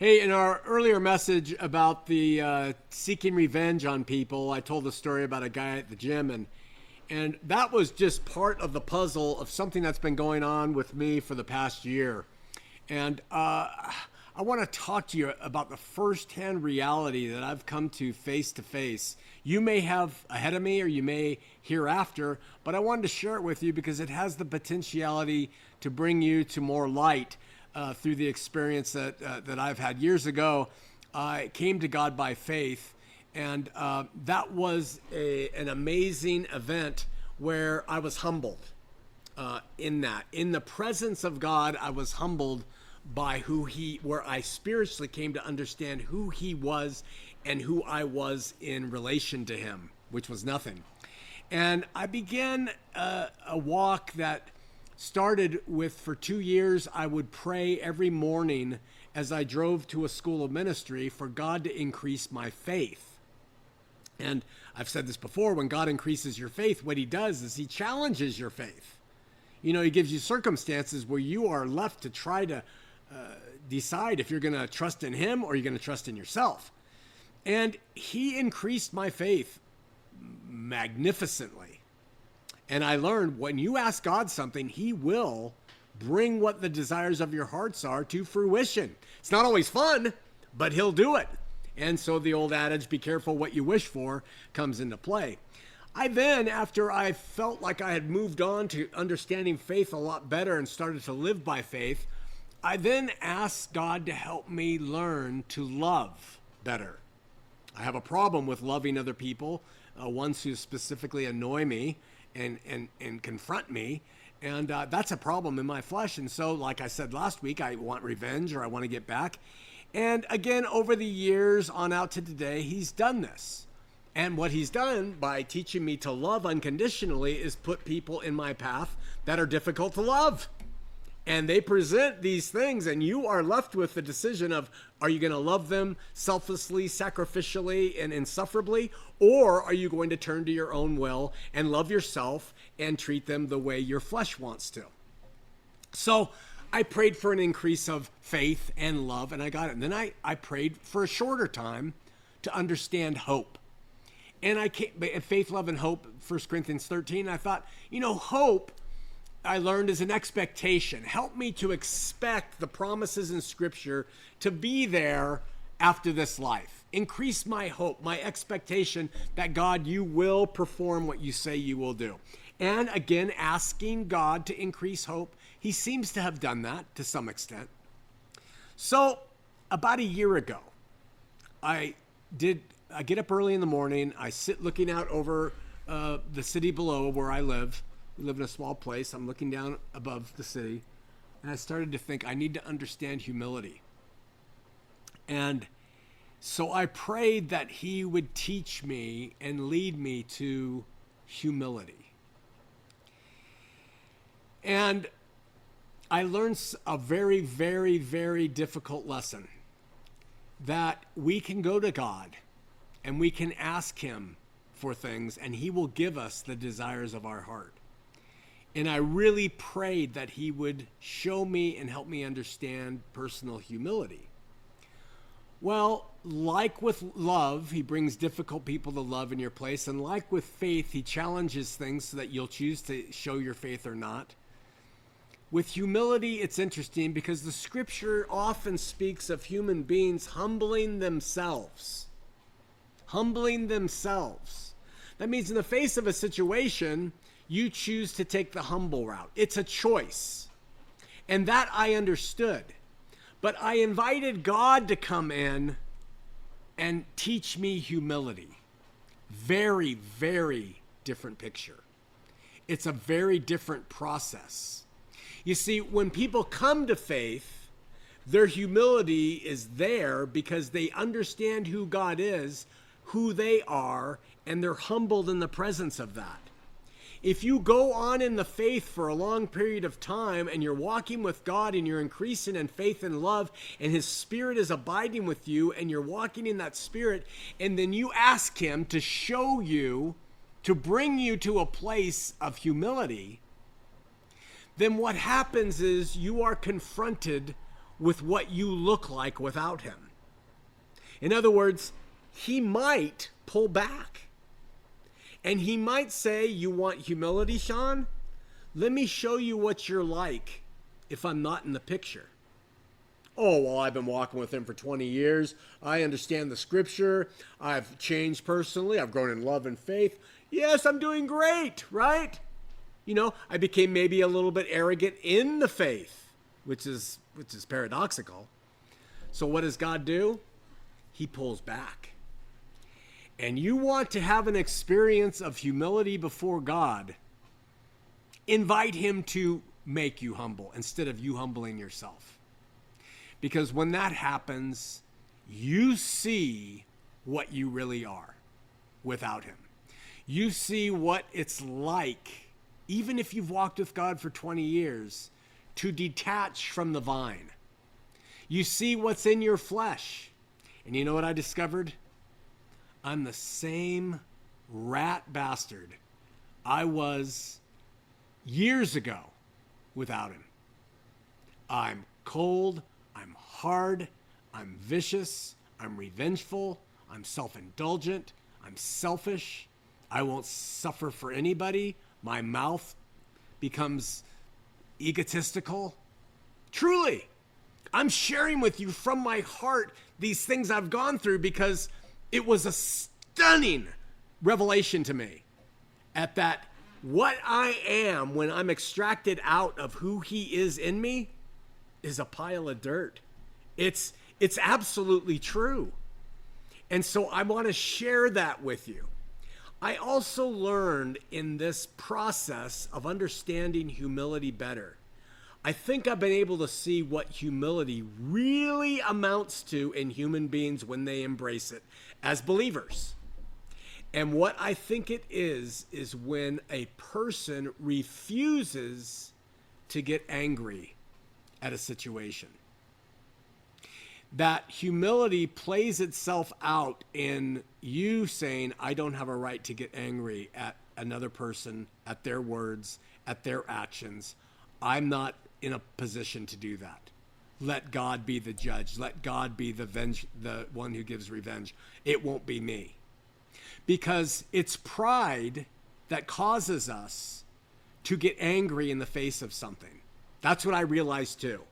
Hey, in our earlier message about the seeking revenge on people, I told a story about a guy at the gym, and that was just part of the puzzle of something that's been going on with me for the past year. And I want to talk to you about the firsthand reality that I've come to face. You may have ahead of me or you may hereafter, but I wanted to share it with you because it has the potentiality to bring you to more light through the experience that I've had. Years ago, I came to God by faith, and that was an amazing event where I was humbled in that. In the presence of God, I was humbled by where I spiritually came to understand who He was and who I was in relation to Him, which was nothing. And I began a walk that started with, for 2 years, I would pray every morning as I drove to a school of ministry for God to increase my faith. And I've said this before, when God increases your faith, what He does is He challenges your faith. You know, He gives you circumstances where you are left to try to decide if you're going to trust in Him or you're going to trust in yourself. And He increased my faith magnificently. And I learned when you ask God something, He will bring what the desires of your hearts are to fruition. It's not always fun, but He'll do it. And so the old adage, be careful what you wish for, comes into play. I then, after I felt like I had moved on to understanding faith a lot better and started to live by faith, I then asked God to help me learn to love better. I have a problem with loving other people, ones who specifically annoy me and confront me. And that's a problem in my flesh. And so, like I said last week, I want revenge, or I want to get back. And again, over the years on out to today, He's done this. And what He's done by teaching me to love unconditionally is put people in my path that are difficult to love. And they present these things, and you are left with the decision of, are you going to love them selflessly, sacrificially, and insufferably? Or are you going to turn to your own will and love yourself and treat them the way your flesh wants to? So I prayed for an increase of faith and love, and I got it. And then I prayed for a shorter time to understand hope. And I came, faith, love, and hope, 1 Corinthians 13, I thought, hope, I learned, is an expectation. Help me to expect the promises in Scripture to be there after this life. Increase my hope, my expectation that, God, you will perform what you say you will do. And again, asking God to increase hope. He seems to have done that to some extent. So about a year ago, I get up early in the morning. I sit looking out over the city below where I live. We live in a small place. I'm looking down above the city. And I started to think, I need to understand humility. And so I prayed that He would teach me and lead me to humility. And I learned a very, very, very difficult lesson, that we can go to God and we can ask Him for things, and He will give us the desires of our heart. And I really prayed that He would show me and help me understand personal humility. Well, like with love, He brings difficult people to love in your place. And like with faith, He challenges things so that you'll choose to show your faith or not. With humility, it's interesting because the Scripture often speaks of human beings humbling themselves. Humbling themselves. That means in the face of a situation, you choose to take the humble route. It's a choice. And that I understood. But I invited God to come in and teach me humility. Very, very different picture. It's a very different process. You see, when people come to faith, their humility is there because they understand who God is, who they are, and they're humbled in the presence of that. If you go on in the faith for a long period of time and you're walking with God and you're increasing in faith and love and His Spirit is abiding with you and you're walking in that Spirit, and then you ask Him to show you, to bring you to a place of humility, then what happens is you are confronted with what you look like without him. In other words, he might pull back. And he might say, you want humility, Shawn? Let me show you what you're like if I'm not in the picture. Oh, well, I've been walking with him for 20 years. I understand the scripture. I've changed personally. I've grown in love and faith. Yes, I'm doing great, right? You know, I became maybe a little bit arrogant in the faith, which is paradoxical. So what does God do? He pulls back. And you want to have an experience of humility before God, invite him to make you humble instead of you humbling yourself. Because when that happens, you see what you really are without him. You see what it's like, even if you've walked with God for 20 years, to detach from the vine. You see what's in your flesh. And you know what I discovered? I'm the same rat bastard I was years ago without him. I'm cold, I'm hard, I'm vicious, I'm revengeful, I'm self-indulgent, I'm selfish, I won't suffer for anybody, my mouth becomes egotistical. Truly, I'm sharing with you from my heart these things I've gone through because it was a stunning revelation to me at that what I am when I'm extracted out of who he is in me is a pile of dirt. It's absolutely true. And so I want to share that with you. I also learned in this process of understanding humility better. I think I've been able to see what humility really amounts to in human beings when they embrace it as believers. And what I think it is when a person refuses to get angry at a situation. That humility plays itself out in you saying, I don't have a right to get angry at another person, at their words, at their actions. I'm not in a position to do that. Let God be the judge. Let God be the one who gives revenge. It won't be me. Because it's pride that causes us to get angry in the face of something. That's what I realized too.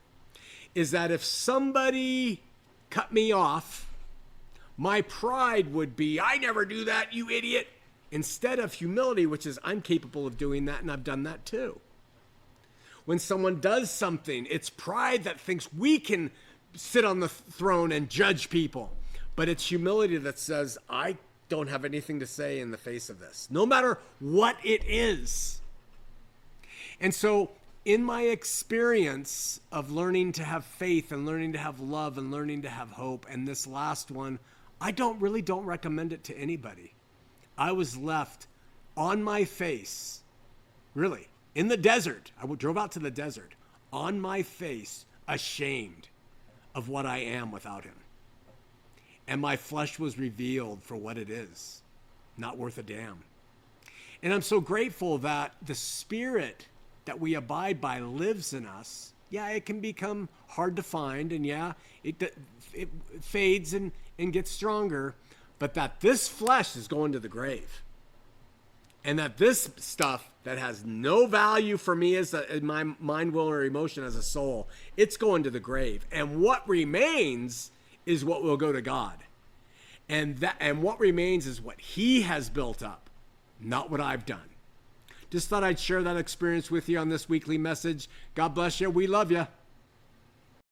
Is that if somebody cut me off, my pride would be, I never do that, you idiot. Instead of humility, which is I'm capable of doing that and I've done that too. When someone does something, it's pride that thinks we can sit on the throne and judge people. But it's humility that says, I don't have anything to say in the face of this, no matter what it is. And so in my experience of learning to have faith and learning to have love and learning to have hope, and this last one, I don't recommend it to anybody. I was left on my face, really, in the desert. I drove out to the desert, on my face, ashamed of what I am without him. And my flesh was revealed for what it is, not worth a damn. And I'm so grateful that the Spirit that we abide by lives in us. Yeah, it can become hard to find, and yeah, it fades and gets stronger, but that this flesh is going to the grave. And that this stuff that has no value for me as my mind, will, or emotion as a soul, it's going to the grave. And what remains is what will go to God. And what remains is what he has built up, not what I've done. Just thought I'd share that experience with you on this weekly message. God bless you. We love you.